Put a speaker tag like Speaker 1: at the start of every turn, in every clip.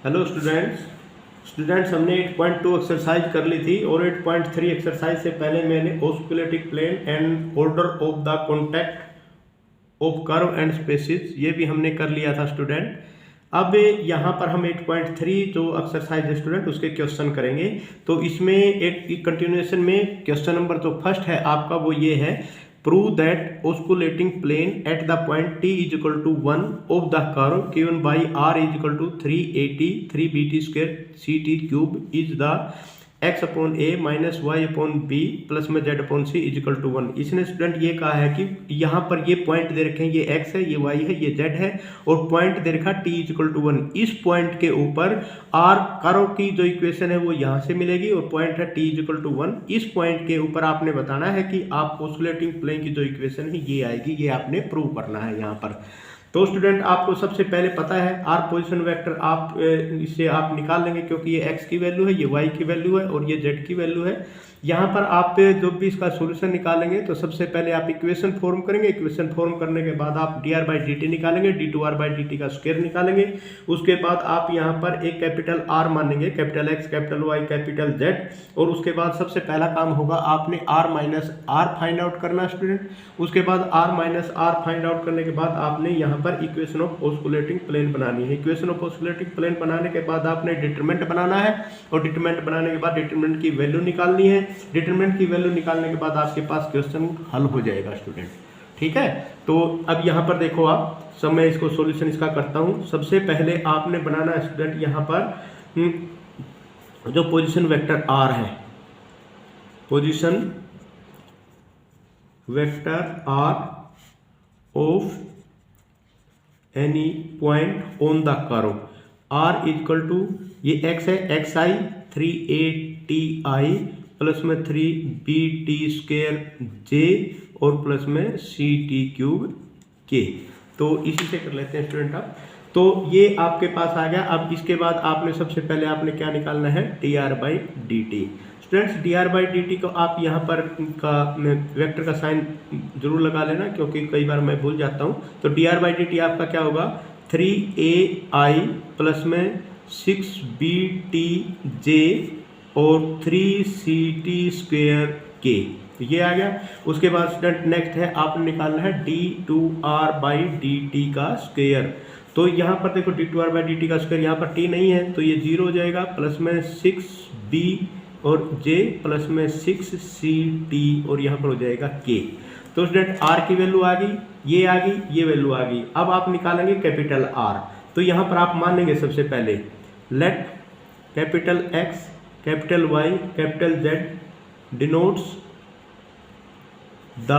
Speaker 1: Hello students हमने 8.2 exercise कर ली थी और 8.3 एक्सरसाइज से पहले मैंने osculating plane and order of the contact of curve and spaces ये भी हमने कर लिया था स्टूडेंट। अब यहाँ पर हम 8.3 जो एक्सरसाइज है स्टूडेंट उसके क्वेश्चन करेंगे। तो इसमें एक कंटिन्यूएशन में क्वेश्चन नंबर जो फर्स्ट है आपका वो ये है, prove that osculating plane at the point t is equal to 1 of the curve given by r is equal to 380 3bt square ct cube is the x upon a minus Y upon B plus में z upon C is equal to 1। इसने student ये कहा है कि यहाँ पर ये point दे रखे हैं, ये x है, ये y है, ये z है और पॉइंट दे रखा t इज इक्वल टू 1। इस पॉइंट के ऊपर r कर्व की जो इक्वेशन है वो यहाँ से मिलेगी और पॉइंट है t इज इक्वल टू 1। इस पॉइंट के ऊपर आपने बताना है कि आप ऑस्कुलेटिंग प्लेन की जो इक्वेशन है ये आएगी, ये आपने प्रूव करना है यहाँ पर। तो स्टूडेंट आपको सबसे पहले पता है आर पोजीशन वेक्टर आप इसे आप निकाल लेंगे क्योंकि ये x की वैल्यू है, ये y की वैल्यू है और ये z की वैल्यू है। यहाँ पर आप जो भी इसका सॉल्यूशन निकालेंगे तो सबसे पहले आप इक्वेशन फॉर्म करेंगे। इक्वेशन फॉर्म करने के बाद आप dr बाई dt निकालेंगे, d2r बाई dt का स्क्वायर निकालेंगे। उसके बाद आप यहाँ पर एक कैपिटल R मानेंगे, capital X, capital Y, capital Z और उसके बाद सबसे पहला काम होगा आपने r minus r find out करना स्टूडेंट। उसके बाद r minus r find out करने के बाद आपने यहाँ पर इक्वेशन ऑफ ऑस्कुलेटिंग प्लेन बनानी है। इक्वेशन ऑफ ऑस्कुलेटिंग प्लेन बनाने के बाद आपने डिटरमिनेंट बनाना है और डिटरमिनेंट बनाने के बाद डिटरमिनेंट की वैल्यू निकालनी है। डिटरमिनेंट की वैल्यू निकालने के बाद आपके पास क्वेश्चन हल हो जाएगा स्टूडेंट, ठीक है। तो अब यहाँ पर देखो आप, सब मैं इसको सॉल्यूशन इसका करता हूँ। सबसे पहले आपने बनाना है स्टूडेंट यहाँ पर जो पोजीशन वेक्टर R है, position vector R of any point on the curve R equal to ये x है, xi 380i प्लस में 3bt स्क्वायर j और प्लस में ct क्यूब k। तो इसी से कर लेते हैं स्टूडेंट आप। तो ये आपके पास आ गया। अब इसके बाद आपने सबसे पहले आपने क्या निकालना है, dr by dt। Students dr by dt को आप यहाँ पर का वेक्टर का साइन जरूर लगा लेना क्योंकि कई बार मैं भूल जाता हूँ। तो dr बाई dt आपका क्या होगा, 3ai प्लस में 6btj और 3ct स्क्वेयर k, तो ये आ गया। उसके बाद स्टूडेंट नेक्स्ट है आपने निकालना है d2r बाई dt का स्क्वेयर। तो यहाँ पर देखो d2r बाई dt का स्क्वायर, यहाँ पर t नहीं है तो ये 0 हो जाएगा, प्लस में 6b और j प्लस में 6ct और यहाँ पर हो जाएगा k। तो स्टूडेंट r की वैल्यू आ गई, ये आ गई, ये वैल्यू आ गई। अब आप निकालेंगे कैपिटल R। तो यहाँ पर आप मान लेंगे सबसे पहले let capital X, capital Y, capital Z denotes the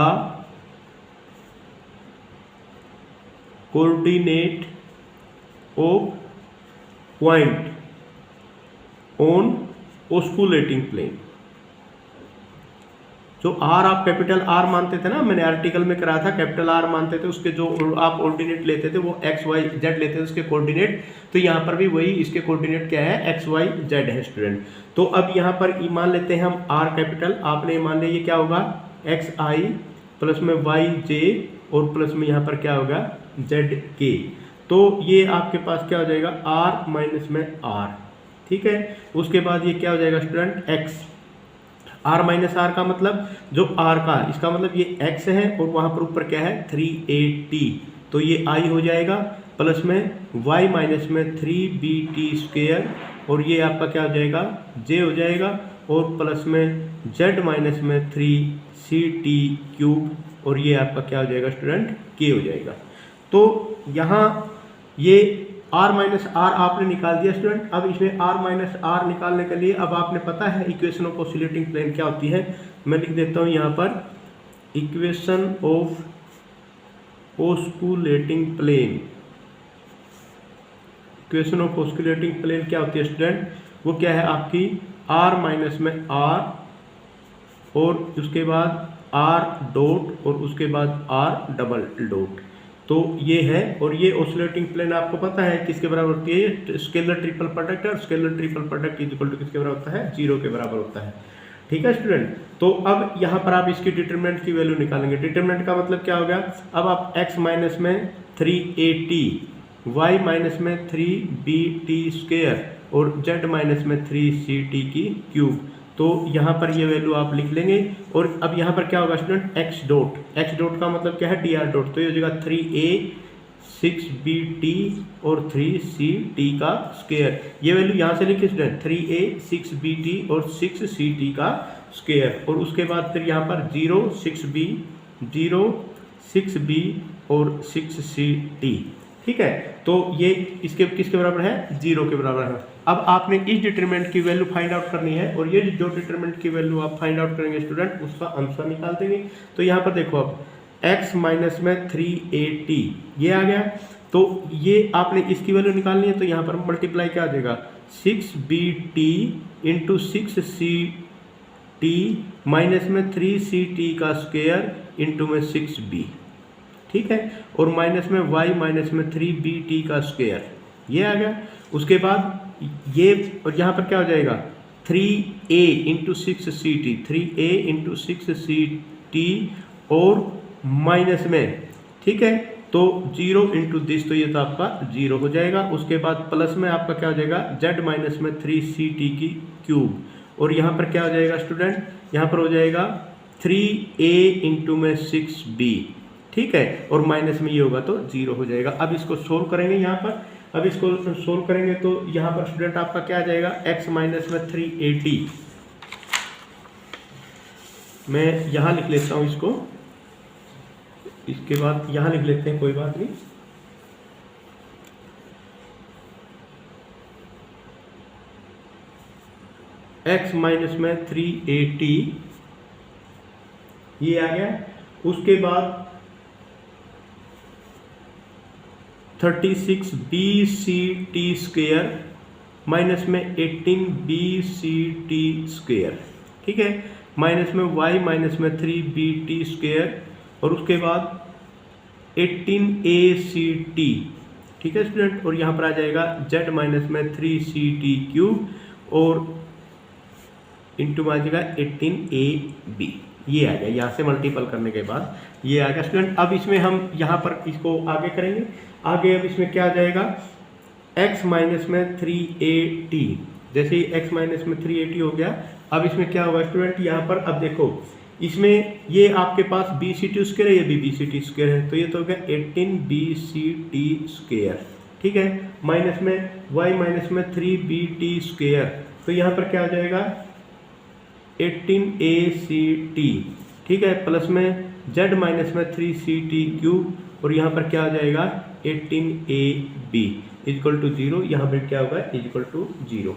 Speaker 1: coordinate of point on osculating plane. जो R आप कैपिटल R मानते थे ना, मैंने आर्टिकल में कराया था, कैपिटल R मानते थे, उसके जो आप ऑर्डिनेट लेते थे वो x y z लेते थे उसके कोऑर्डिनेट। तो यहाँ पर भी वही इसके कोऑर्डिनेट क्या है, x y z है स्टूडेंट। तो अब यहाँ पर मान लेते हैं हम R कैपिटल, आपने मान लिया ये क्या होगा x i प्लस में y j और प्लस में यहाँ पर क्या होगा z k। तो ये आपके पास क्या हो जाएगा R माइनस में R, ठीक है। उसके बाद ये क्या हो जाएगा student x, r minus R का मतलब जो r का, इसका मतलब ये x है और वहाँ पर ऊपर क्या है 380, तो ये i हो जाएगा, प्लस में y माइनस में 3bt स्क्वेयर और ये आपका क्या हो जाएगा j हो जाएगा और प्लस में z माइनस में 3ct क्यूब और ये आपका क्या हो जाएगा स्टूडेंट k हो जाएगा। तो यहाँ ये r माइनस आर आपने निकाल दिया स्टूडेंट। अब इसमें r माइनस आर निकालने के लिए अब आपने पता है इक्वेशन ऑफ ऑस्कुलेटिंग प्लेन क्या होती है, मैं लिख देता हूँ यहाँ पर equation of osculating plane. Equation of osculating plane क्या होती है स्टूडेंट, वो क्या है आपकी r माइनस में r और उसके बाद r डॉट और उसके बाद r डबल डॉट। तो ये है और ये ऑस्कुलेटिंग प्लेन आपको पता है किसके बराबर होती है, स्केलर ट्रिपल प्रोडक्ट है और scalar triple product is equal to किसके बराबर होता है, 0 के बराबर होता है, ठीक है स्टूडेंट। तो अब यहाँ पर आप इसकी डिटरमिनेंट की वैल्यू निकालेंगे। डिटरमिनेंट का मतलब क्या हो गया, अब आप x माइनस में 380 y माइनस में 3bt² और z माइनस में 3ct³ तो यहाँ पर ये वैल्यू आप लिख लेंगे। और अब यहाँ पर क्या होगा स्टूडेंट, x डॉट का मतलब क्या है, dr डॉट, तो ये हो जाएगा 3a 6bt और 3ct का स्क्वायर। ये वैल्यू यहाँ से लिखिए स्टूडेंट, 3a 6bt और 6ct का स्क्वायर। और उसके बाद फिर यहाँ पर 0 6b और 6ct। ठीक है, तो ये इसके किसके बराबर है, 0 के बराबर है। अब आपने इस डिटरमिनेंट की वैल्यू फाइंड आउट करनी है और ये जो डिटरमिनेंट की वैल्यू आप फाइंड आउट करेंगे स्टूडेंट, उसका आंसर निकाल देंगे। तो यहाँ पर देखो अब x माइनस में 3at ये आ गया, तो ये आपने इसकी वैल्यू निकालनी है। तो यहाँ पर मल्टीप्लाई क्या आ जाएगा, 6bt इंटू 6ct माइनस में 3ct का स्क्वायर इंटू में 6b। ठीक है, और माइनस में y माइनस में 3bt का स्क्वायर, ये आ गया। उसके बाद ये, और यहाँ पर क्या हो जाएगा, 3a into 6ct 3a into 6ct और माइनस में, ठीक है, तो 0 इंटू दिस, तो ये तो आपका 0 हो जाएगा। उसके बाद प्लस में आपका क्या हो जाएगा, z माइनस में 3ct³ और यहाँ पर क्या हो जाएगा स्टूडेंट, यहाँ पर हो जाएगा 3a इंटू में 6b। ठीक है, और माइनस में ये होगा तो 0 हो जाएगा। अब इसको सोल्व करेंगे यहाँ पर, अब इसको सोल्व करेंगे तो यहाँ पर स्टूडेंट आपका क्या आ जाएगा, x माइनस में 3at, मैं यहाँ लिख लेता हूँ इसको, इसके बाद यहाँ लिख लेते हैं, कोई बात नहीं। x माइनस में 3at ये आ गया। उसके बाद 36bct² माइनस में 18bct², ठीक है, माइनस में y माइनस में 3bt² और उसके बाद 18act। ठीक है स्टूडेंट, और यहाँ पर आ जाएगा z माइनस में 3ct³ और इंटू में आ जाएगा 18ab, ये आ गया। यहाँ से मल्टीपल करने के बाद ये आ गया स्टूडेंट। अब इसमें हम यहाँ पर इसको आगे करेंगे, आगे अब इसमें क्या आ जाएगा, x माइनस में 3at, जैसे ही x माइनस में 3at हो गया, अब इसमें क्या होगा स्टूडेंट, यहाँ पर अब देखो इसमें ये आपके पास bct² है, ये भी bct² है, तो ये तो हो गया 18bct², ठीक है, माइनस में y माइनस में 3bt², तो यहाँ पर क्या आ जाएगा 18act, ठीक है, प्लस में z माइनस में 3ct³ और यहाँ पर क्या आ जाएगा 18ab इक्वल टू 0, यहाँ पर क्या होगा इक्वल टू 0।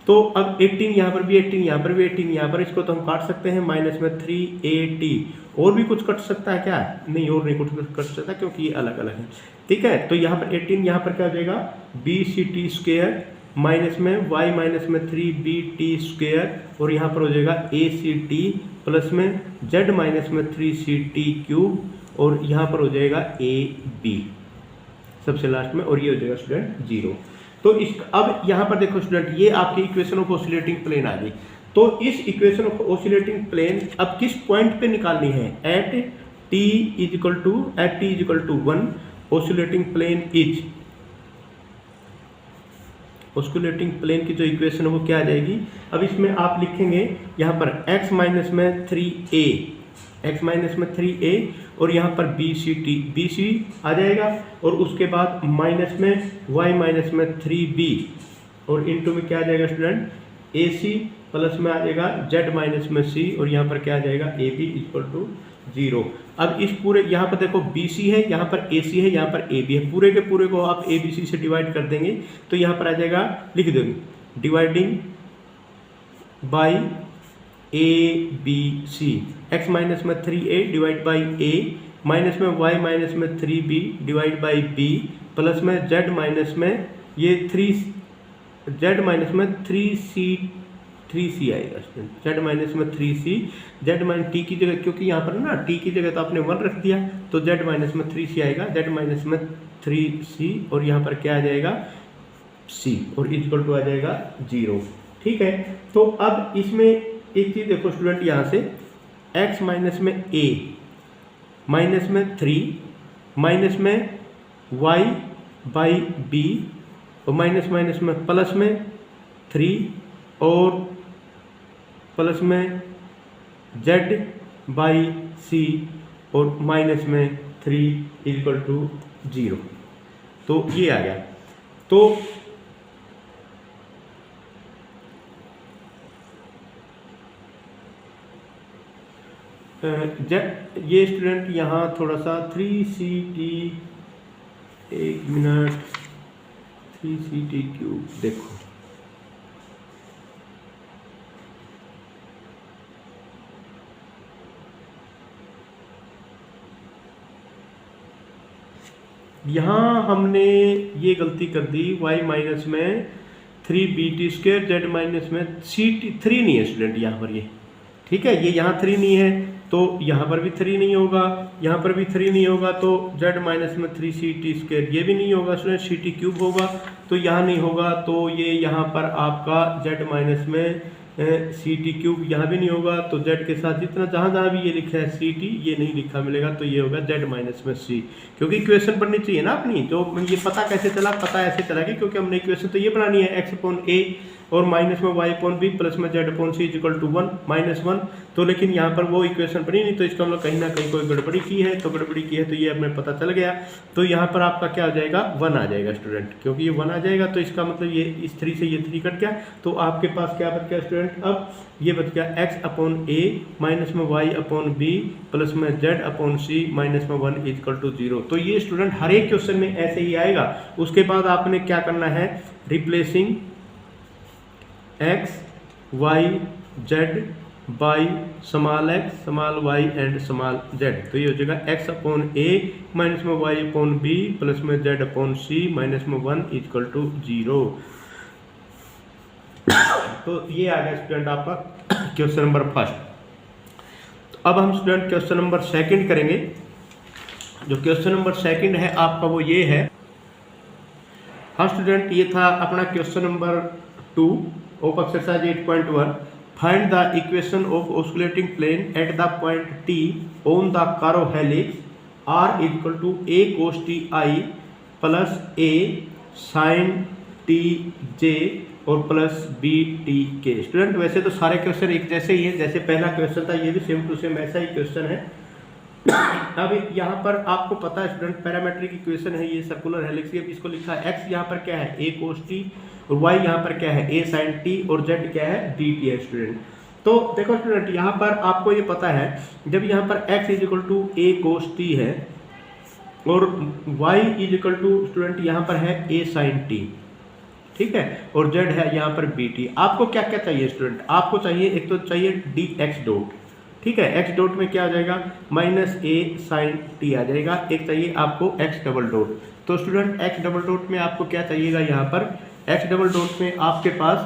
Speaker 1: तो अब 18 यहाँ पर भी 18, यहाँ पर भी 18, यहाँ पर इसको तो हम काट सकते हैं, माइनस में 3at, और भी कुछ कट सकता है क्या, नहीं और नहीं कुछ कट सकता क्योंकि ये अलग अलग है। ठीक है, तो यहाँ पर 18, यहाँ पर क्या हो जाएगा bct² माइनस में y माइनस में 3bt² और यहाँ पर हो जाएगा act प्लस में z माइनस में 3ct³ और यहाँ पर हो जाएगा ab सबसे लास्ट में, और ये हो जाएगा स्टूडेंट 0। तो इस अब यहाँ पर देखो स्टूडेंट, ये आपकी इक्वेशन ऑफ ऑसिलेटिंग प्लेन आ गई। तो इस इक्वेशन ऑफ ऑसिलेटिंग प्लेन अब किस पॉइंट पे निकालनी है, at t equal to 1 oscillating plane is, oscillating plane की जो इक्वेशन है वो क्या आ जाएगी, अब इसमें आप लिखेंगे यहाँ पर x माइनस में 3a, x माइनस में 3a और यहाँ पर bc आ जाएगा, और उसके बाद माइनस में y माइनस में 3b और इनटू में क्या आ जाएगा स्टूडेंट ac प्लस में आ जाएगा z माइनस में c और यहाँ पर क्या आ जाएगा ab इक्वल टू 0। अब इस पूरे यहाँ पर देखो BC है, यहाँ पर AC है, यहाँ पर AB है, पूरे के पूरे को आप ABC से डिवाइड कर देंगे तो यहाँ पर आ जाएगा, लिख देंगे dividing by ABC, x minus में 3a divide by a minus में y माइनस में 3b divide by b plus में z माइनस में ये 3z माइनस में 3c आएगा, z माइनस में 3c, z माइनस t की जगह, क्योंकि यहाँ पर ना t की जगह तो आपने 1 रख दिया तो z माइनस में 3c आएगा, z माइनस में 3c और यहाँ पर क्या आ जाएगा c और इक्वल टू आ जाएगा 0। ठीक है, तो अब इसमें एक चीज़ देखो स्टूडेंट, यहाँ से x माइनस में a माइनस में 3 माइनस में y बाई बी और माइनस माइनस में प्लस में 3 और प्लस में z बाई सी और माइनस में 3 इक्वल टू 0। तो ये आ गया। तो ये स्टूडेंट यहाँ थोड़ा सा 3ct, एक मिनट, 3ct क्यूब देखो, यहाँ हमने ये गलती कर दी, y माइनस में 3bt², z माइनस में ct, 3 नहीं है स्टूडेंट यहाँ पर ये, ठीक है, ये यहाँ 3 नहीं है तो यहाँ पर भी 3 नहीं होगा, यहाँ पर भी 3 नहीं होगा, तो z माइनस में 3ct², ये भी नहीं होगा स्टूडेंट, ct क्यूब होगा तो यहाँ नहीं होगा, तो ये यहाँ पर आपका z माइनस में ct क्यूब यहाँ भी नहीं होगा, तो z के साथ जितना जहाँ जहाँ भी ये लिखा है ct ये नहीं लिखा मिलेगा, तो ये होगा z माइनस में c, क्योंकि इक्वेशन बननी चाहिए ना अपनी। तो ये पता कैसे चला, पता ऐसे चला कि क्योंकि हमने इक्वेशन तो ये बनानी है x अपॉन a और माइनस में y अपॉन b प्लस में z upon c equal to 1 minus 1, तो लेकिन यहाँ पर वो इक्वेशन बनी नहीं, तो इसका मतलब कहीं ना कहीं कोई गड़बड़ी की है, तो गड़बड़ी की है तो ये हमें पता चल गया। तो यहाँ पर आपका क्या हो जाएगा, 1 आ जाएगा स्टूडेंट, क्योंकि ये 1 आ जाएगा तो इसका मतलब ये इस 3 से ये 3 कट गया, तो आपके पास क्या बच गया स्टूडेंट, अब ये बच गया x अपॉन a माइनस में y अपॉन b प्लस में z अपॉन c माइनस में 1 इक्वल टू 0। तो ये स्टूडेंट हर एक क्वेश्चन में ऐसे ही आएगा। उसके बाद आपने क्या करना है, replacing x y z by small x small y and small z, तो ये हो जाएगा x अपॉन a माइनस में y अपॉन b प्लस में z अपॉन c माइनस में 1 इक्वल टू 0। तो ये आ गया स्टूडेंट आपका क्वेश्चन नंबर फर्स्ट। तो अब हम स्टूडेंट क्वेश्चन नंबर सेकंड करेंगे। जो क्वेश्चन नंबर सेकंड है आपका वो ये है, हाँ स्टूडेंट, ये था अपना question number 2 of exercise 8.1, find the equation of osculating plane at the point T on the curve helix R equal to a cos ti plus a sin tj और plus B T K. Student वैसे तो सारे question एक जैसे ही है, जैसे पहला question था ये भी सेम टू सेम ऐसा ही क्वेश्चन है। अब यहाँ पर आपको पता है स्टूडेंट पैरामेट्रिक इक्वेशन है, ये सर्कुलर हेलिक्स, इसको लिखा है x यहाँ पर क्या है a cos t और y यहाँ पर क्या है a sin t और z क्या है dt है स्टूडेंट। तो देखो स्टूडेंट यहाँ पर आपको ये पता है, जब यहाँ पर x is equal to a cos t है और y is equal to student यहाँ पर है a sin t, ठीक है, और z है यहाँ पर bt। आपको क्या क्या चाहिए स्टूडेंट, आपको चाहिए एक तो चाहिए dx डॉट, ठीक है, x डॉट में क्या आ जाएगा माइनस a sin t आ जाएगा, एक चाहिए आपको x डबल डॉट। तो स्टूडेंट x डबल डॉट में आपको क्या चाहिएगा, यहाँ पर x डबल डॉट में आपके पास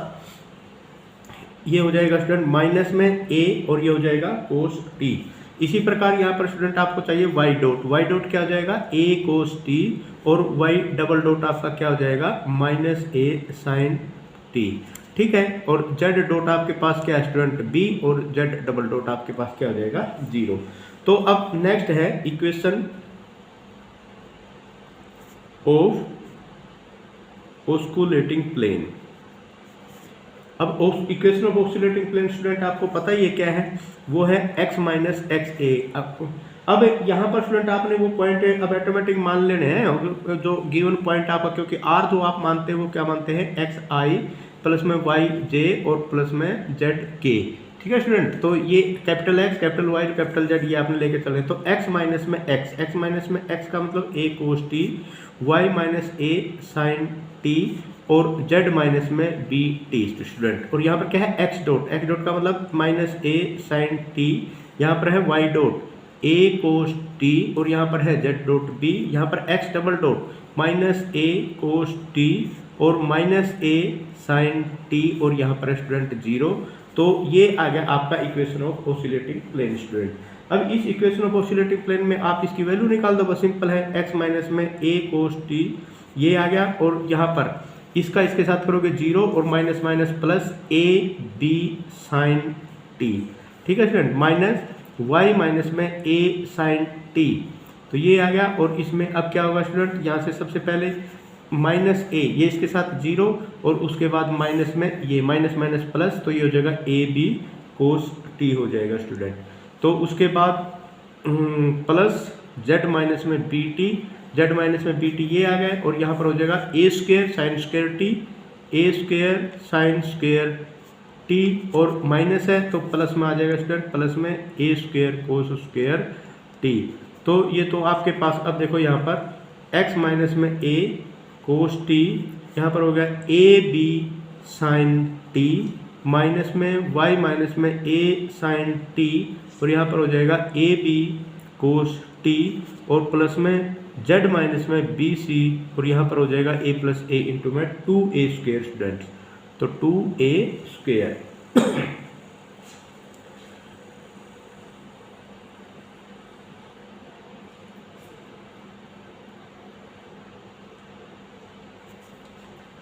Speaker 1: ये हो जाएगा स्टूडेंट माइनस में a और ये हो जाएगा cos t। इसी प्रकार यहाँ पर स्टूडेंट आपको चाहिए y डॉट क्या हो जाएगा a cos t और y डबल डॉट आपका क्या हो जाएगा माइनस a sin t, ठीक है, और z डॉट आपके पास क्या है स्टूडेंट b और z डबल डॉट आपके पास क्या हो जाएगा 0। तो अब नेक्स्ट है इक्वेशन ऑफ ऑस्कुलेटिंग प्लेन। अब equation of osculating plane student आपको पता ही है क्या है, वो है x माइनस एक्स ए। आपको अब यहाँ पर स्टूडेंट आपने वो पॉइंट अब ऑटोमेटिक मान लेने हैं, जो गिवन पॉइंट आपका, क्योंकि r जो आप मानते हैं वो क्या मानते हैं एक्स आई प्लस में वाई जे और प्लस में जेड के, ठीक है स्टूडेंट। तो ये capital X capital Y capital Z ये आपने लेके चले, तो x माइनस में एक्स माइनस में एक्स का मतलब a cos t, y minus a sin t और z माइनस में b t स्टूडेंट। और यहाँ पर क्या है x डॉट का मतलब माइनस a sin t, यहाँ पर है y dot a cos t और यहाँ पर है z डॉट b, यहाँ पर x double dot minus a cos t और माइनस a sin t और यहाँ पर स्टूडेंट 0। तो ये आ गया आपका equation of oscillating plane student. अब इस इक्वेशन ऑफ ऑसिलेटिंग प्लेन में आप इसकी वैल्यू निकाल दो, बस सिंपल है, x माइनस में a cos t ये आ गया, और यहाँ पर इसका इसके साथ करोगे 0 और minus minus plus a b sin t, ठीक है स्टूडेंट, माइनस y माइनस में a sin t, तो ये आ गया। और इसमें अब क्या होगा स्टूडेंट, यहाँ से सबसे पहले माइनस ए, ये इसके साथ 0 और उसके बाद माइनस में ये माइनस माइनस प्लस, तो ये हो जाएगा ए बी कोस टी हो जाएगा स्टूडेंट। तो उसके बाद प्लस जेड माइनस में बी टी, जेड माइनस में बी टी ये आ गए, और यहाँ पर हो जाएगा ए स्क्वेयर साइन स्क्वेयर टी, ए स्क्वेयर साइन स्क्वेयर टी, और माइनस है तो प्लस में आ जाएगा स्टूडेंट, प्लस में ए स्क्वेयर कोस स्क्वेयर टी। तो ये तो आपके पास, अब देखो यहाँ पर x माइनस में a कोस टी, यहाँ पर हो गया A B sine T, minus में y माइनस में a साइन टी, और यहाँ पर हो जाएगा ए बी कोस टी, और प्लस में z माइनस में बी सी, और यहाँ पर हो जाएगा a प्लस ए इंटू में 2a स्क्वेयर स्टूडेंट्स, तो 2a square.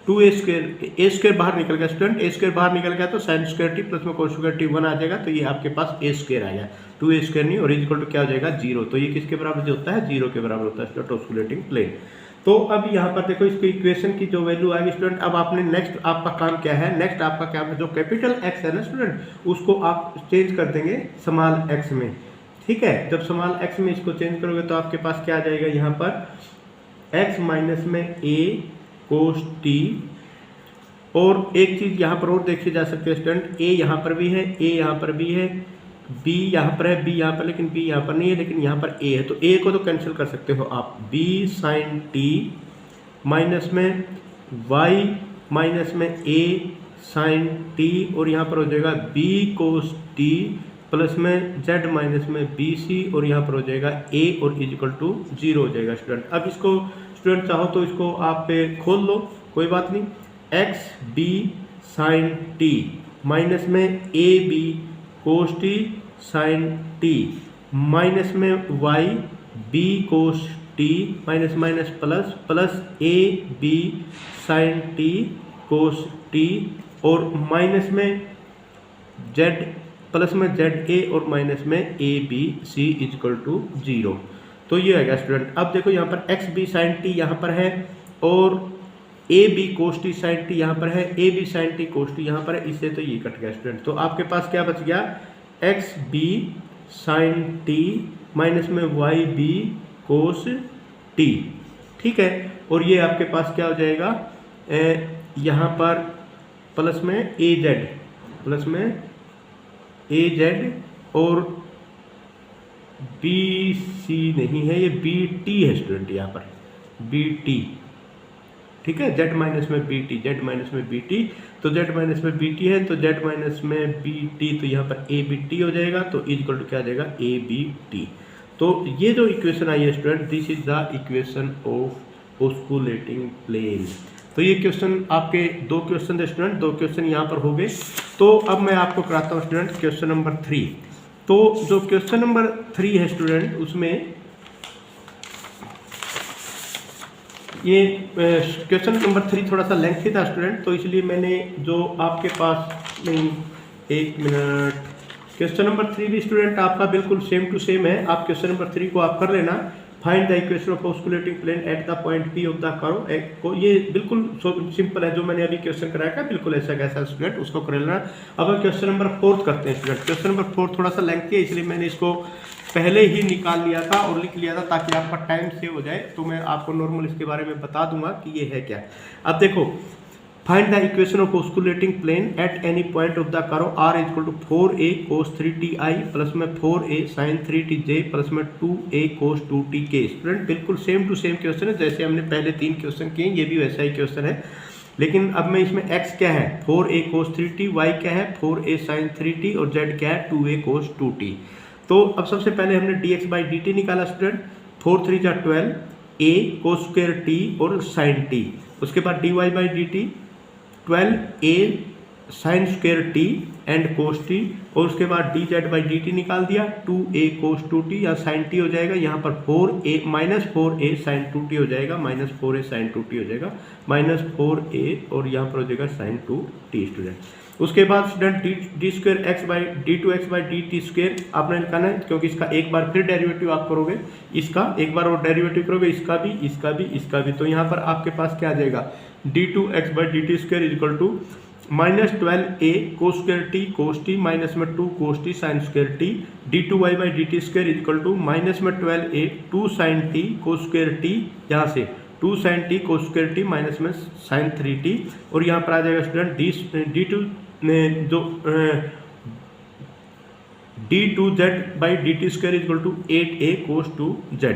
Speaker 1: To A square बाहर निकल गया स्टूडेंट, ए स्क्वेयर बाहर निकल गया तो साइन स्क्वेयर टी प्लस में कोस स्क्वेयर टी 1 आ जाएगा, तो ये आपके पास ए स्क्वेयर आ गया, 2a स्क्वेयर नहीं, और इक्वल टू क्या हो जाएगा 0। तो ये किसके बराबर जो होता है 0 के बराबर होता है स्टूडेंट ऑस्कुलेटिंग प्लेन। तो अब यहाँ पर देखो इसको इक्वेशन की जो वैल्यू आएगी स्टूडेंट, अब आपने नेक्स्ट आपका काम क्या है, नेक्स्ट आपका क्या है, जो कैपिटल एक्स है ना स्टूडेंट उसको आप चेंज कर देंगे स्मॉल एक्स में, ठीक है। जब स्मॉल एक्स में इसको चेंज करोगे तो आपके पास क्या आ जाएगा, यहाँ पर एक्स माइनस में ए कोस टी, और एक चीज यहाँ पर और देखी जा सकती है स्टूडेंट, ए यहाँ पर भी है, ए यहाँ पर भी है, बी यहाँ पर है, बी यहाँ पर, लेकिन बी यहाँ पर नहीं है, लेकिन यहाँ पर ए है, तो ए को तो कैंसिल कर सकते हो आप, बी साइन टी माइनस में वाई माइनस में ए साइन टी, और यहाँ पर हो जाएगा बी कोस टी प्लस में जेड माइनस में बी सी, और यहाँ पर हो जाएगा ए और इजिकल टू 0 हो जाएगा स्टूडेंट। अब इसको स्टूडेंट चाहो तो इसको आप खोल लो, कोई बात नहीं, x B sine T minus में a B cos T sine T, minus में Y B cos t minus minus plus, plus a B sine T cos T, और माइनस में जेड प्लस में जेड ए, और minus में a b c equal to 0। तो ये है student. अब देखो यहाँ पर एक्स बी साइन टी यहाँ पर है, और A B cos T sine T यहाँ पर है, A B sine T cos T यहाँ पर है, इससे तो ये कट गया स्टूडेंट। तो आपके पास क्या बच गया, X B sine T minus में वाई बी कोस टी, ठीक है। और ये आपके पास क्या हो जाएगा, यहाँ पर प्लस में ए जेड, प्लस में ए जेड, और बी सी नहीं है, ये बी टी है स्टूडेंट, यहाँ पर बी टी, ठीक है, जेड माइनस में बी टी, जेड माइनस में बी टी, तो जेड माइनस में बी टी है, तो जेड माइनस में बी टी, तो यहाँ पर ए बी टी हो जाएगा, तो इक्वल टू क्या आ जाएगा ए बी टी। तो ये जो इक्वेशन आई है student, this is the equation of osculating plane. तो ये क्वेश्चन आपके 2 क्वेश्चन थे स्टूडेंट, 2 क्वेश्चन यहाँ पर हो गए। तो अब मैं आपको कराता हूँ स्टूडेंट क्वेश्चन नंबर 3। तो जो क्वेश्चन नंबर 3 है स्टूडेंट, उसमें ये क्वेश्चन नंबर 3 थोड़ा सा लेंथी था स्टूडेंट, तो इसलिए मैंने जो आपके पास नहीं, 1 मिनट, क्वेश्चन नंबर 3 भी स्टूडेंट आपका बिल्कुल सेम टू सेम है। आप क्वेश्चन नंबर 3 को आप कर लेना, find the equation of osculating plane at the point P of the curve को। ये बिल्कुल सिंपल है, जो मैंने अभी क्वेश्चन कराया था बिल्कुल ऐसा कैसा स्टूडेंट, उसको कर लेना। अब हम क्वेश्चन नंबर 4 करते हैं स्टूडेंट। क्वेश्चन नंबर 4 थोड़ा सा लेंथी है, इसलिए मैंने इसको पहले ही निकाल लिया था और लिख लिया था ताकि आपका टाइम सेव हो जाए। तो मैं आपको नॉर्मल इसके बारे में बता दूंगा कि ये है क्या। अब देखो, find the equation of osculating plane at any point of the curve R is equal to 4a cos 3ti plus में 4a sin 3tj प्लस में 2a cos 2tk। स्टूडेंट बिल्कुल सेम टू सेम क्वेश्चन है, जैसे हमने पहले 3 question किए, ये भी वैसा ही क्वेश्चन है। लेकिन अब मैं इसमें x क्या है 4a cos 3t, y क्या है 4a sin 3t और z क्या है 2a cos 2t। तो अब सबसे पहले हमने dx बाई dt निकाला स्टूडेंट, 4 3 जा 12 a cos स्क्वायर t और sin t। उसके बाद dy by dt 12a sign square T and cos t, और उसके बाद D Z by D T निकाल दिया, 2a कोस 2t या साइन टी हो जाएगा, यहाँ पर 4a minus 4a sign 2t हो जाएगा, माइनस 4a साइन 2t हो जाएगा, माइनस 4a और यहाँ पर हो जाएगा साइन 2t स्टूडेंट। उसके बाद student D square X by D two x by D T square आपने लिखाना है, क्योंकि इसका एक बार फिर डेरिवेटिव आप करोगे, इसका एक बार और डेरिवेटिव करोगे, इसका भी, इसका भी, इसका भी, तो यहाँ पर आपके पास क्या आ जाएगा, d two x by D T square equal to minus 12a cos square T cos t minus में 2 cos T sine square t, d two y by D T square equal to minus में 12a 2 sine T cos square t, यहाँ से 2 sine T cos square t minus में sine 3t, और यहाँ पर आ जाएगा स्टूडेंट डी टू जो d two Z by D T square equal to 8a cos 2z।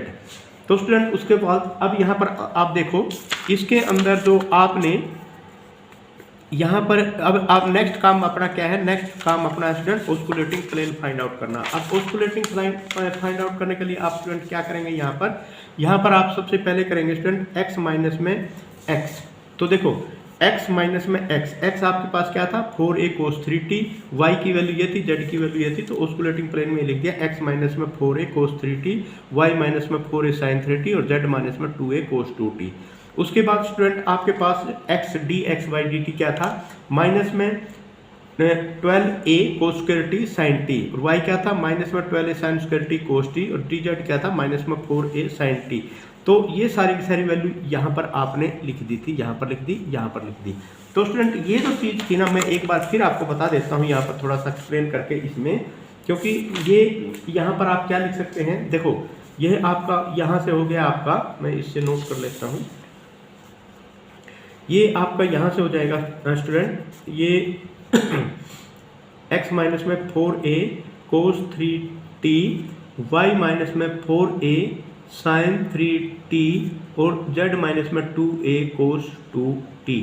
Speaker 1: तो स्टूडेंट उसके बाद अब यहाँ पर आप देखो, इसके अंदर जो आपने यहाँ पर अब आप नेक्स्ट काम अपना क्या है, नेक्स्ट काम अपना student osculating plane find out करना। अब ऑस्कुलेटिंग प्लेन फाइंड आउट करने के लिए आप स्टूडेंट क्या करेंगे, यहाँ पर आप सबसे पहले करेंगे स्टूडेंट x माइनस में x। तो देखो x माइनस में x आपके पास क्या था, 4a cos 3t, y की वैल्यू ये थी, z की वैल्यू ये थी, तो ऑस्कुलेटिंग प्लेन में लिख दिया x माइनस में 4a cos 3t, y minus में 4a sin 3t और z माइनस में 2a cos 2t। उसके बाद स्टूडेंट आपके पास x D X by D T क्या था, माइनस में 12a cos square T sine T, और y क्या था, माइनस में 12a sin square T cos T, और डी जेड क्या था, माइनस में 4a sin टी। तो ये सारी की सारी वैल्यू यहाँ पर आपने लिख दी थी, यहाँ पर लिख दी, यहाँ पर लिख दी। तो स्टूडेंट ये जो चीज़ थी ना, मैं एक बार फिर आपको बता देता हूँ यहाँ पर थोड़ा सा एक्सप्लेन करके इसमें, क्योंकि ये यहाँ पर आप क्या लिख सकते हैं, देखो यह आपका यहाँ से हो गया आपका, मैं इससे नोट कर लेता हूँ, ये आपका यहाँ से हो जाएगा स्टूडेंट, ये x माइनस में 4a cos 3t, y minus में 4a sin 3t और z माइनस में 2a cos 2t।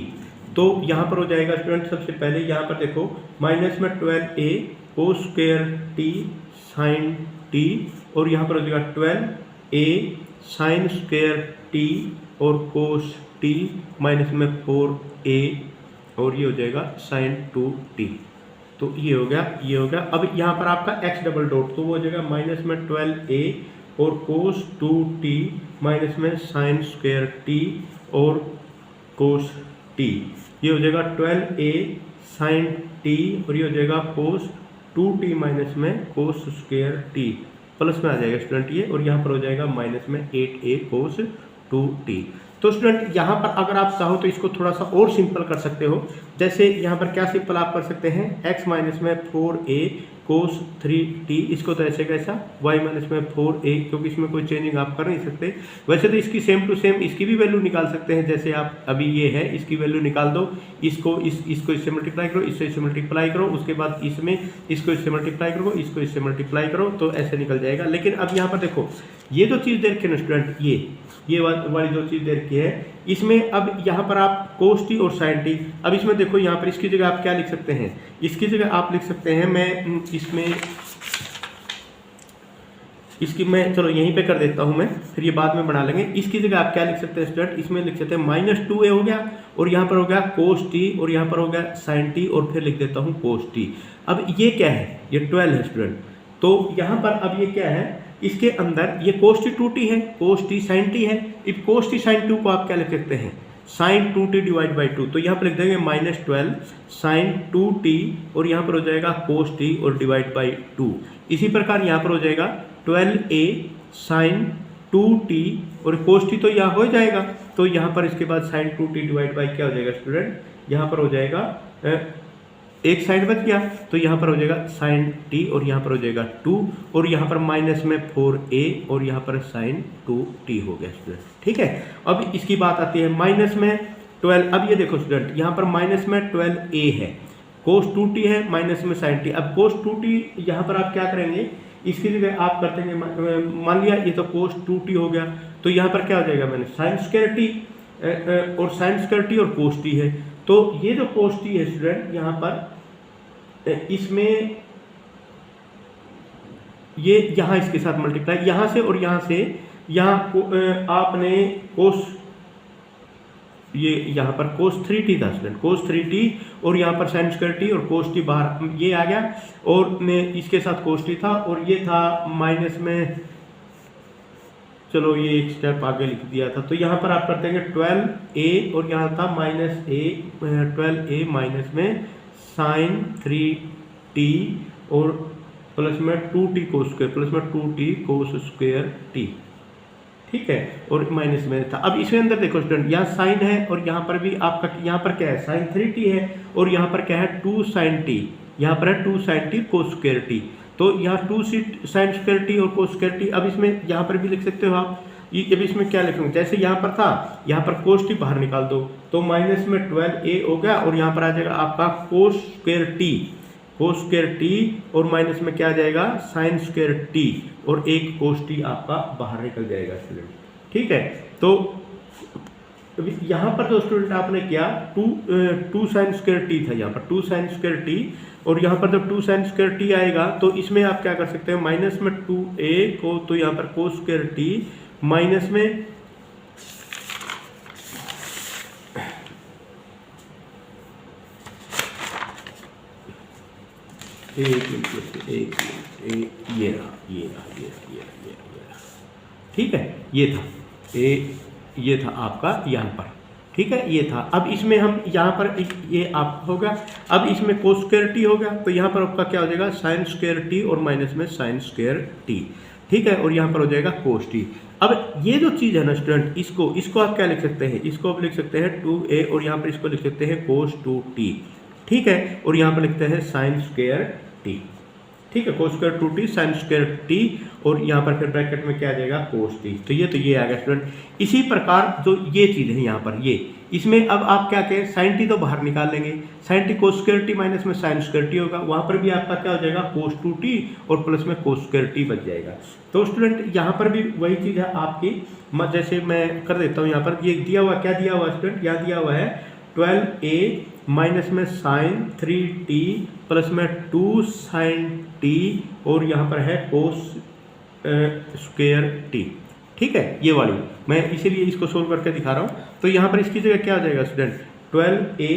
Speaker 1: तो यहाँ पर हो जाएगा स्टूडेंट, सबसे पहले यहाँ पर देखो माइनस में 12a cos square t sin t, और यहाँ पर हो जाएगा 12a sin स्क्वायर t और cos t माइनस में 4a, और ये हो जाएगा sin 2t। तो ये हो गया, ये हो गया। अब यहाँ पर आपका x डबल डॉट, तो वो हो जाएगा माइनस में 12a और cos 2t माइनस में sin स्क्वायर t और cos t, ये हो जाएगा 12a sin t, और ये हो जाएगा cos 2t माइनस में cos स्क्वायर t, प्लस में आ जाएगा स्टूडेंट ये, और यहाँ पर हो जाएगा माइनस में 8a cos 2t। तो स्टूडेंट यहाँ पर अगर आप चाहो तो इसको थोड़ा सा और सिंपल कर सकते हो, जैसे यहाँ पर क्या सिंपल आप कर सकते हैं, x माइनस में 4a cos 3t, इसको तो ऐसे कैसा, y माइनस में 4a, क्योंकि इसमें कोई चेंजिंग आप कर नहीं सकते। वैसे तो इसकी सेम टू सेम इसकी भी वैल्यू निकाल सकते हैं, जैसे आप अभी ये है इसकी वैल्यू निकाल दो, इसको इससे मल्टीप्लाई करो, इससे मल्टीप्लाई करो, उसके बाद इसमें इसको इससे मल्टीप्लाई करो, इसको इससे मल्टीप्लाई करो, तो ऐसे निकल जाएगा। लेकिन अब यहाँ पर देखो ये जो चीज़ देख के ना स्टूडेंट, ये वाली जो चीज़ देख के है, इसमें अब यहाँ पर आप cos t और sin t, अब इसमें देखो यहाँ पर इसकी जगह आप क्या लिख सकते हैं, इसकी जगह आप लिख सकते हैं, मैं इसमें इसकी मैं चलो यहीं पे कर देता हूँ मैं, फिर ये बाद में बना लेंगे। इसकी जगह आप क्या लिख सकते हैं स्टूडेंट, इसमें लिख सकते हैं माइनस 2a हो गया, और यहाँ पर हो गया cos t, और यहाँ पर हो गया sin t, और फिर लिख देता हूँ cos t। अब ये क्या है, ये 12 है स्टूडेंट, तो यहाँ पर अब ये क्या है, इसके अंदर ये cos t 2t है, cos t sin t है। इस cos t sin 2 को आप क्या लिख सकते हैं, sin 2t डिवाइड बाई 2, तो यहाँ पर लिख देंगे माइनस 12 sin 2t, और यहाँ पर हो जाएगा cos t और डिवाइड बाई 2। इसी प्रकार यहाँ पर हो जाएगा 12a sin 2t, और cos t तो यहाँ हो जाएगा, तो यहाँ पर इसके बाद sin 2t डिवाइड बाई क्या हो जाएगा स्टूडेंट, यहाँ पर हो जाएगा एक साइड बच गया, तो यहाँ पर हो जाएगा sin t, और यहाँ पर हो जाएगा 2, और यहाँ पर माइनस में 4a, और यहाँ पर sin 2t हो गया स्टूडेंट। ठीक है, अब इसकी बात आती है माइनस में 12। अब ये देखो स्टूडेंट, यहाँ पर माइनस में 12a है, cos 2t है, माइनस में sin t। अब cos 2t यहाँ पर आप क्या करेंगे, इसकी जगह आप कर देंगे, मान लिया ये तो cos 2t हो गया, तो यहाँ पर क्या हो जाएगा, मैंने sin स्क्वायर t और sin स्क्वायर t और cos t है, तो ये जो cos t है स्टूडेंट, यहाँ पर इसमें ये यहाँ इसके साथ मल्टीप्लाई, यहाँ से और यहाँ से, यहाँ आपने cos ये यहाँ पर cos 3t था स्टूडेंट, cos 3t और यहाँ पर sin स्क्वायर t और cos t बाहर ये आ गया और इसके साथ cos t था और ये था माइनस में, चलो ये एक स्टेप आगे लिख दिया था। तो यहाँ पर आप करते हैं 12a और यहाँ था माइनस a, 12a माइनस में sin 3t और प्लस में 2t cos स्क्वायर प्लस में 2t cos स्क्वायर t, ठीक है, और माइनस में था। अब इसके अंदर देखो स्टूडेंट, यहाँ साइन है और यहाँ पर भी आपका यहाँ पर क्या है sin 3t है और यहाँ पर क्या है 2 sin t, यहाँ पर है 2 sin t cos square t। तो यहाँ 2 sin स्क्वायर t और cos स्क्वायर t, अब इसमें यहाँ पर भी लिख सकते हो आप। अब इसमें क्या लिखोगे, जैसे यहाँ पर था, यहाँ पर cos t बाहर निकाल दो तो माइनस में 12a हो गया और यहाँ पर आ जाएगा आपका cos स्क्वायर t और माइनस में क्या आ जाएगा sin स्क्वायर t और एक cos t आपका बाहर निकल जाएगा स्टूडेंट, ठीक है। तो यहाँ पर जो स्टूडेंट आपने किया 2 sin स्क्वायर t था, यहाँ पर 2 sin स्क्वायर t और यहाँ पर जब 2 sin स्क्वायर t आएगा तो इसमें आप क्या कर सकते हैं, माइनस में 2a को तो यहाँ पर cos स्क्वायर t माइनस में ये रहा, ठीक है, ये था आपका यहाँ पर, ठीक है, ये था। अब इसमें हम यहाँ पर ये आप होगा, अब इसमें cos स्क्वायर t हो गया तो यहाँ पर आपका क्या हो जाएगा sin स्क्वायर t और माइनस में sin स्क्वायर t, ठीक है, और यहाँ पर हो जाएगा cos t। अब ये जो चीज़ है ना स्टूडेंट, इसको आप क्या लिख सकते हैं, इसको आप लिख सकते हैं 2a और यहाँ पर इसको लिख सकते हैं cos 2t, ठीक है, और यहाँ पर लिखते हैं sin स्क्वायर t, ठीक है, cos square 2t sin square t और यहाँ पर फिर ब्रैकेट में क्या आ जाएगा cos t। तो ये आ गया स्टूडेंट। इसी प्रकार जो ये चीज़ है यहाँ पर, ये इसमें अब आप क्या कहें, sin t तो बाहर निकाल लेंगे, sin t cos square t minus में sin स्क्वायर t होगा, वहाँ पर भी आपका क्या हो जाएगा cos 2t और प्लस में cos स्क्वायर t बच जाएगा। तो स्टूडेंट यहाँ पर भी वही चीज़ है आपकी, जैसे मैं कर देता हूँ, यहाँ पर ये दिया हुआ, क्या दिया हुआ स्टूडेंट, यहाँ दिया हुआ है 12a माइनस में sin 3t प्लस में 2 sin t और यहाँ पर है cos स्क्वायर t, ठीक है, ये वाली मैं इसीलिए इसको सोल्व करके दिखा रहा हूँ। तो यहाँ पर इसकी जगह क्या आ जाएगा स्टूडेंट 12a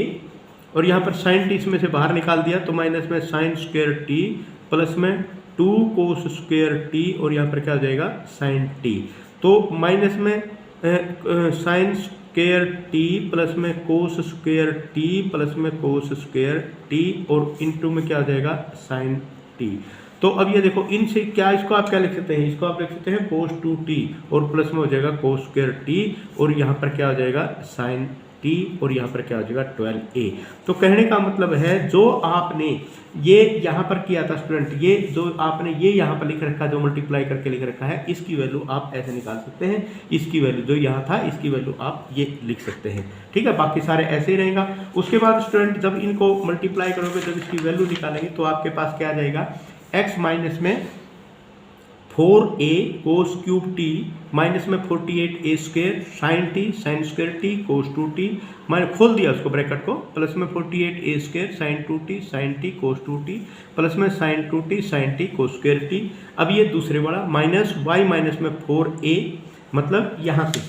Speaker 1: और यहाँ पर sin t इसमें से बाहर निकाल दिया तो माइनस में sin स्क्वायर t प्लस में 2 cos स्क्वायर t और यहाँ पर क्या आ जाएगा sin t। तो माइनस में sin स्क्वायर t प्लस में cos स्क्वायर t प्लस में cos स्क्वायर t और इनटू में क्या आ जाएगा sin t। तो अब ये देखो इनसे क्या, इसको आप क्या लिख सकते हैं, इसको आप लिख सकते हैं cos 2t और प्लस में हो जाएगा cos स्क्वायर t और यहाँ पर क्या हो जाएगा sin t और यहाँ पर क्या हो जाएगा 12a। तो कहने का मतलब है जो आपने ये यहाँ पर किया था स्टूडेंट, ये जो आपने ये यहाँ पर लिख रखा, जो मल्टीप्लाई करके लिख रखा है, इसकी वैल्यू आप ऐसे निकाल सकते हैं, इसकी वैल्यू जो यहाँ था इसकी वैल्यू आप ये लिख सकते हैं, ठीक है, बाकी सारे ऐसे ही रहेगा। उसके बाद स्टूडेंट जब इनको मल्टीप्लाई करोगे, जब इसकी वैल्यू निकालेंगे तो आपके पास क्या आ जाएगा, x माइनस में 4a cos cube t minus में 48a square sin t sin square t cos 2t, मैंने खोल दिया उसको ब्रैकेट को, प्लस में 48a square sin 2t sin t cos 2t plus में sin 2t sin t cos square t। अब ये दूसरे वाला माइनस y माइनस में 4a, मतलब यहाँ से,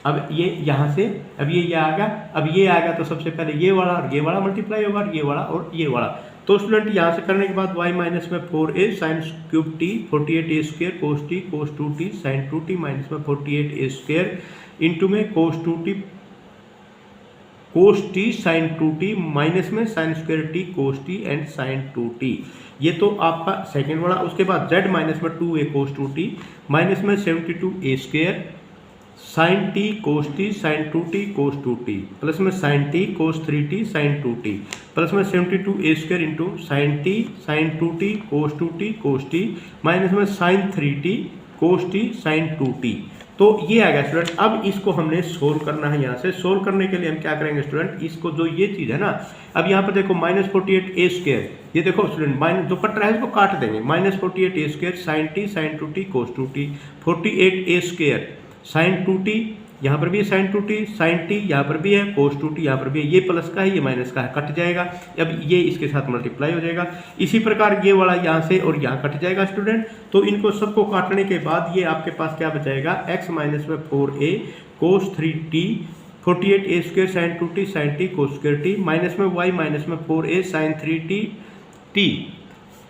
Speaker 1: अब ये यहाँ से, अब ये आ गया, अब ये आ गया तो सबसे पहले ये वाला और ये वाला मल्टीप्लाई होगा, ये वाला और ये वाला। तो स्टूडेंट यहाँ से करने के बाद y माइनस में 4a sin cube t 48a square cos t cos 2t sin 2t minus में 48a स्क्वायर इंटू में cos t sin 2t minus में sin square t cos t and sin 2t। ये तो आपका second वाला। उसके बाद z माइनस में 2a cos 2t माइनस में 72a square sin t cos t sin 2t cos 2t plus में sin t cos 3t sin 2t plus में 72a square into sin t sin 2t cos 2t cos t minus में sin 3t cos t sin 2t। तो ये आ गया student. अब इसको हमने सोल्व करना है। यहाँ से सोल्व करने के लिए हम क्या करेंगे स्टूडेंट, इसको जो ये चीज़ है ना, अब यहाँ पर देखो माइनस 48a स्क्वायर, ये देखो स्टूडेंट माइनस जो कट रहा है इसको काट देंगे, minus 48a square sin t sin 2t cos 2t 48a square sin 2t, यहाँ पर भी है sin 2t sin t, यहाँ पर भी है cos 2t, यहाँ पर भी है, ये प्लस का है ये माइनस का है, कट जाएगा। अब ये इसके साथ मल्टीप्लाई हो जाएगा। इसी प्रकार ये वाला यहाँ से और यहाँ कट जाएगा स्टूडेंट। तो इनको सबको काटने के बाद ये आपके पास क्या बचाएगा, x माइनस में 4a cos 3t 48 a square sine 2t sine T cos square t, minus में y माइनस में 4a sine 3t t,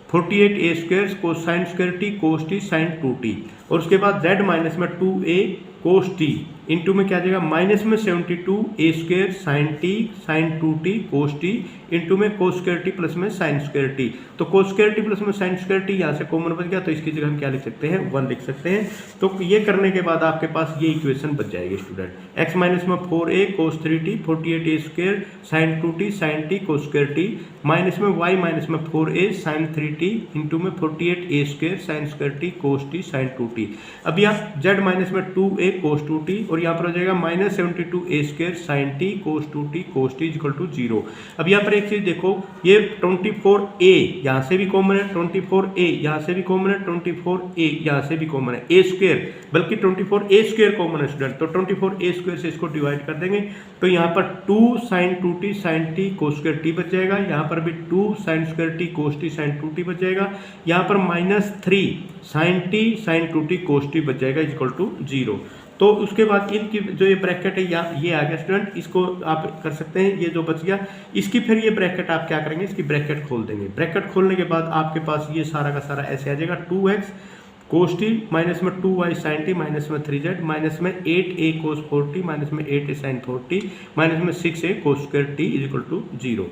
Speaker 1: 48 a square cos sine square T cos T sine 2t, और उसके बाद z minus में 2a कोस t into में क्या आ जाएगा माइनस में 72 ए square sine T sine 2t cos t into में कोस स्क्वायर टी प्लस में साइन स्क्वायर टी। तो कोस स्क्वायर टी प्लस में साइन स्क्वायर टी यहाँ से कॉमन बच गया, तो इसकी जगह हम क्या लिख सकते हैं 1 लिख सकते हैं। तो ये करने के बाद आपके पास ये इक्वेशन बच जाएगी स्टूडेंट, x माइनस में 4a cos 3t 48 a square sine 2t sine T cos square t, minus में y माइनस में 4a साइन 3t इंटू में 48 a square sine square T cos T sine 2t। अब यहाँ z minus में 2a cos 2t और यहाँ पर हो जाएगा minus 72 A square sine T cos 2t cos T equal to 0। अब यहाँ पर एक चीज देखो, ये 24a यहाँ से भी कॉमन है, 24a यहाँ से भी कॉमन है, 24a यहाँ से भी कॉमन है, ए स्क्वायर बल्कि 24a स्क्वायर कॉमन है स्टूडेंट, तो 24a स्क्वायर से इसको डिवाइड कर देंगे तो यहाँ पर 2 sine 2t sine T cos square T बच जाएगा, यहाँ पर भी 2 sine square T cos T sine 2t बच जाएगा, यहाँ पर -3 sine T sine 2t cos T बच जाएगा इक्वल टू 0। तो उसके बाद इनकी जो ये ब्रैकेट है ये आ गया स्टूडेंट, इसको आप कर सकते हैं, ये जो बच गया इसकी फिर ये ब्रैकेट आप क्या करेंगे, इसकी ब्रैकेट खोल देंगे। ब्रैकेट खोलने के बाद आपके पास ये सारा का सारा ऐसे आ जाएगा 2x कोस टी माइनस में 2y साइन टी माइनस में 3z माइनस में 8a कोस 4t माइनस में 8a साइन 4t माइनस में 6a cos square t is equal to 0।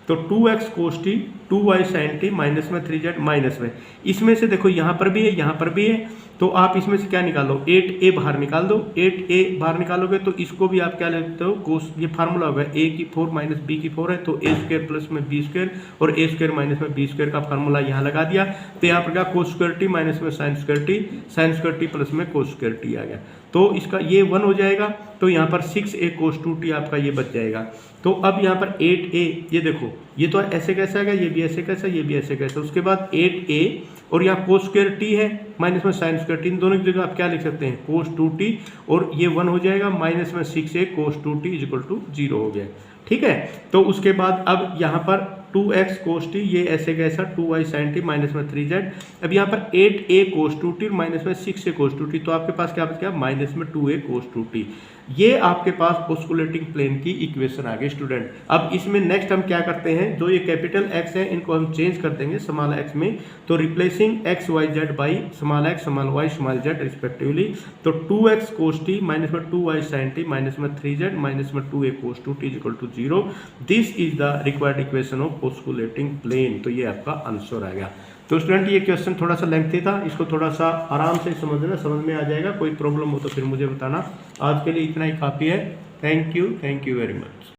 Speaker 1: तो 2x cos t 2y sine T minus में 3z minus में, इसमें से देखो यहाँ पर भी है यहाँ पर भी है, तो आप इसमें से क्या निकालो 8a बाहर निकाल दो, 8a बाहर निकालोगे तो इसको भी आप क्या लेते हो कोस, ये फार्मूला होगा a की 4 माइनस b की 4 है तो a स्क्वायर प्लस में b स्क्वायर और a स्क्वायर माइनस में b स्क्वायर का फार्मूला यहाँ लगा दिया, तो यहाँ पर क्या कोस स्क्वायर टी माइनस में sine square T sine square t plus में कोस स्क्वायर टी आ गया, तो इसका ये 1 हो जाएगा, तो यहाँ पर 6a कोस 2t आपका ये बच जाएगा। तो अब यहाँ पर 8a ये देखो ये तो ऐसे कैसे आएगा, ये भी ऐसे कैसा ये भी ऐसे कैसा, उसके बाद 8a और यहाँ कोस स्क्वायर टी है माइनस में साइन स्क्वायर टी, इन दोनों की जगह आप क्या लिख सकते हैं कोस 2t और ये 1 हो जाएगा माइनस में 6a cos 2t is equal to 0 हो गया, ठीक है। तो उसके बाद अब यहाँ पर 2x कोस टी ये ऐसे कैसा 2y साइन टी माइनस में 3z, अब यहाँ पर 8a कोस 2t माइनस में 6a कोस 2t, तो आपके पास क्या बच गया माइनस में 2a कोस 2t। ये आपके पास ऑस्कुलेटिंग प्लेन की इक्वेशन आ गई स्टूडेंट। अब इसमें नेक्स्ट हम क्या करते हैं, जो ये कैपिटल x है इनको हम चेंज कर देंगे स्मॉल x में, तो replacing x y z by small x small y small z respectively, तो 2x कोस टी माइनस में 2y साइन टी माइनस में 3z माइनस में 2a cos 2t is equal to 0। This is the required equation of osculating plane. तो ये आपका answer आ गया। तो student ये क्वेश्चन थोड़ा सा लेंथी था, इसको थोड़ा सा आराम से समझना, समझ में आ जाएगा। कोई प्रॉब्लम हो तो फिर मुझे बताना। आज के लिए इतना ही काफ़ी है। Thank you very much.